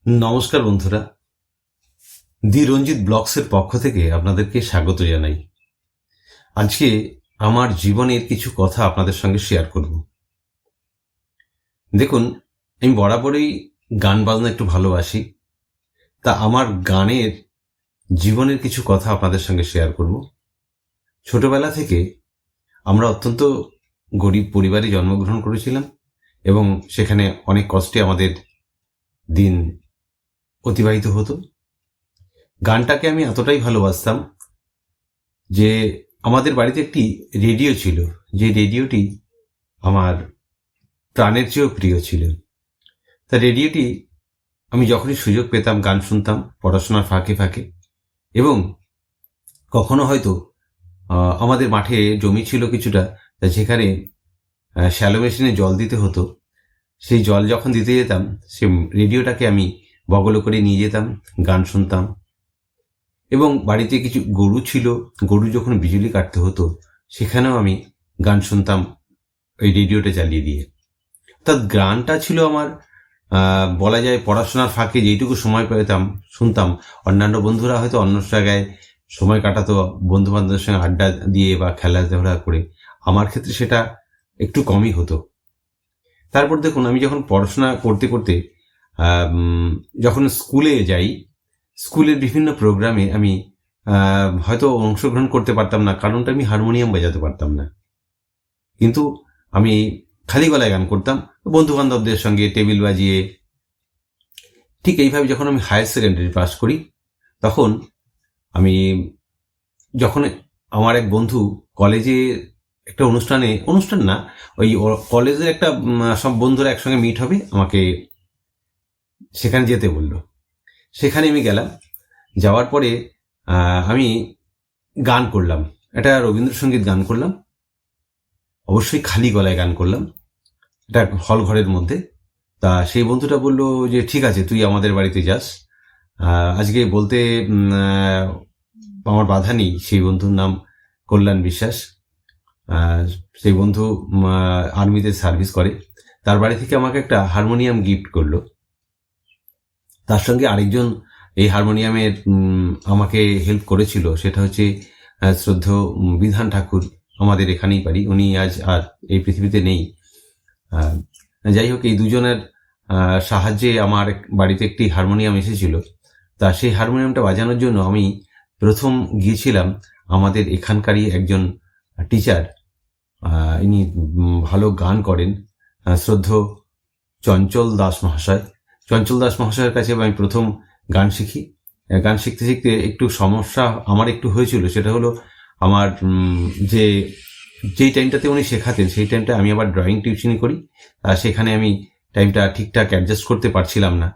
নমস্কার বন্ধুরা, দি রঞ্জিত ব্লগসের পক্ষ থেকে আপনাদেরকে স্বাগত জানাই। আজকে আমার জীবনের কিছু কথা আপনাদের সঙ্গে শেয়ার করব। দেখুন, আমি বরাবরই গান বাজনা একটু ভালোবাসি। তা আমার গানের জীবনের কিছু কথা আপনাদের সঙ্গে শেয়ার করব। ছোটবেলা থেকে আমরা অত্যন্ত গরিব পরিবারে জন্মগ্রহণ করেছিলাম এবং সেখানে অনেক কষ্টে আমাদের দিন অতিবাহিত হতো। গানটাকে আমি এতটাই ভালোবাসতাম যে আমাদের বাড়িতে একটি রেডিও ছিল, যে রেডিওটি আমার প্রাণের চেয়েও প্রিয় ছিল। তা রেডিওটি আমি যখনই সুযোগ পেতাম গান শুনতাম পড়াশোনার ফাঁকে ফাঁকে। এবং কখনো হয়তো আমাদের মাঠে জমি ছিল কিছুটা, তা যেখানে শ্যালো মেশিনে জল দিতে হতো, সেই জল যখন দিতে যেতাম সে রেডিওটাকে আমি বগল করে নিয়ে যেতাম, গান শুনতাম। এবং বাড়িতে কিছু গরু ছিল, গরু যখন বিজুলি কাটতে হতো সেখানেও আমি গান শুনতাম ওই রেডিওটা চালিয়ে দিয়ে। অর্থাৎ গানটা ছিল আমার বলা যায় পড়াশোনার ফাঁকে যেইটুকু সময় পেতাম শুনতাম। অন্যান্য বন্ধুরা হয়তো অন্য জায়গায় সময় কাটাতো বন্ধু বান্ধবের সঙ্গে আড্ডা দিয়ে বা খেলাধুলা করে, আমার ক্ষেত্রে সেটা একটু কমই হতো। তারপর দেখুন, আমি যখন পড়াশোনা করতে করতে যখন স্কুলে যাই, স্কুলের বিভিন্ন প্রোগ্রামে আমি হয়তো অংশগ্রহণ করতে পারতাম না, কারণটা আমি হারমোনিয়াম বাজাতে পারতাম না। কিন্তু আমি খালি গলায় গান করতাম বন্ধু বান্ধবদের সঙ্গে টেবিল বাজিয়ে। ঠিক এইভাবে যখন আমি হায়ার সেকেন্ডারি পাস করি, তখন আমি যখন আমার এক বন্ধু কলেজে একটা অনুষ্ঠান না, ওই কলেজের একটা সব বন্ধুরা একসঙ্গে মিট হবে, আমাকে সেখানে যেতে বলল। সেখানে আমি গেলাম। যাওয়ার পরে আমি গান করলাম, একটা রবীন্দ্রসঙ্গীত গান করলাম, অবশ্যই খালি গলায় গান করলাম, এটা হল ঘরের মধ্যে। তা সেই বন্ধুটা বলল যে ঠিক আছে, তুই আমাদের বাড়িতে যাস। আজকে বলতে আমার বাধা নেই। সেই বন্ধুর নাম কল্যাণ বিশ্বাস। সেই বন্ধু আর্মিতে সার্ভিস করে। তার বাড়ি থেকে আমাকে একটা হারমোনিয়াম গিফট করলো। তার সঙ্গে আরেকজন এই হারমোনিয়ামের আমাকে হেল্প করেছিল, সেটা হচ্ছে শ্রদ্ধেয় বিধান ঠাকুর, আমাদের এখানেই পারি। উনি আজ আর এই পৃথিবীতে নেই। যাই হোক, এই দুজনের সাহায্যে আমার বাড়িতে একটি হারমোনিয়াম এসেছিল। তা সেই হারমোনিয়ামটা বাজানোর জন্য আমি প্রথম গিয়েছিলাম আমাদের এখানকারই একজন টিচার, ইনি ভালো গান করেন, শ্রদ্ধেয় চঞ্চল দাস মহাশয়। চঞ্চল দাস মহাশয়ের কাছে আমি প্রথম গান শিখি। গান শিখতে শিখতে একটু সমস্যা আমার একটু হয়েছিল, সেটা হলো আমার যেই টাইমটাতে উনি শেখাতেন সেই টাইমটা আমি আবার ড্রয়িং টিউশনি করি, সেখানে আমি টাইমটা ঠিকঠাক অ্যাডজাস্ট করতে পারছিলাম না।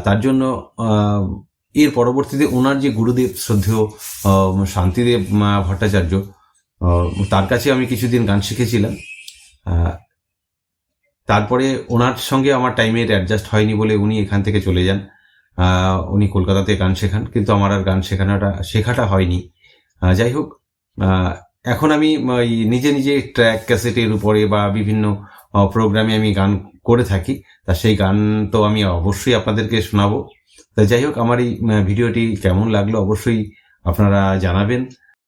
তার জন্য এর পরবর্তীতে ওনার যে গুরুদেব শ্রদ্ধেয় শান্তিদেব ভট্টাচার্য, তার কাছে আমি কিছুদিন গান শিখেছিলাম। তারপরে ওনার সঙ্গে আমার টাইমের অ্যাডজাস্ট হয়নি বলে উনি এখান থেকে চলে যান। উনি কলকাতাতে গান শেখান, কিন্তু আমার আর গান শেখাটা হয়নি। যাই হোক, এখন আমি নিজে নিজে ট্র্যাক ক্যাসেটের উপরে বা বিভিন্ন প্রোগ্রামে আমি গান করে থাকি। তা সেই গান তো আমি অবশ্যই আপনাদেরকে শোনাবো। তা যাই হোক, আমার এই ভিডিওটি কেমন লাগলো অবশ্যই আপনারা জানাবেন।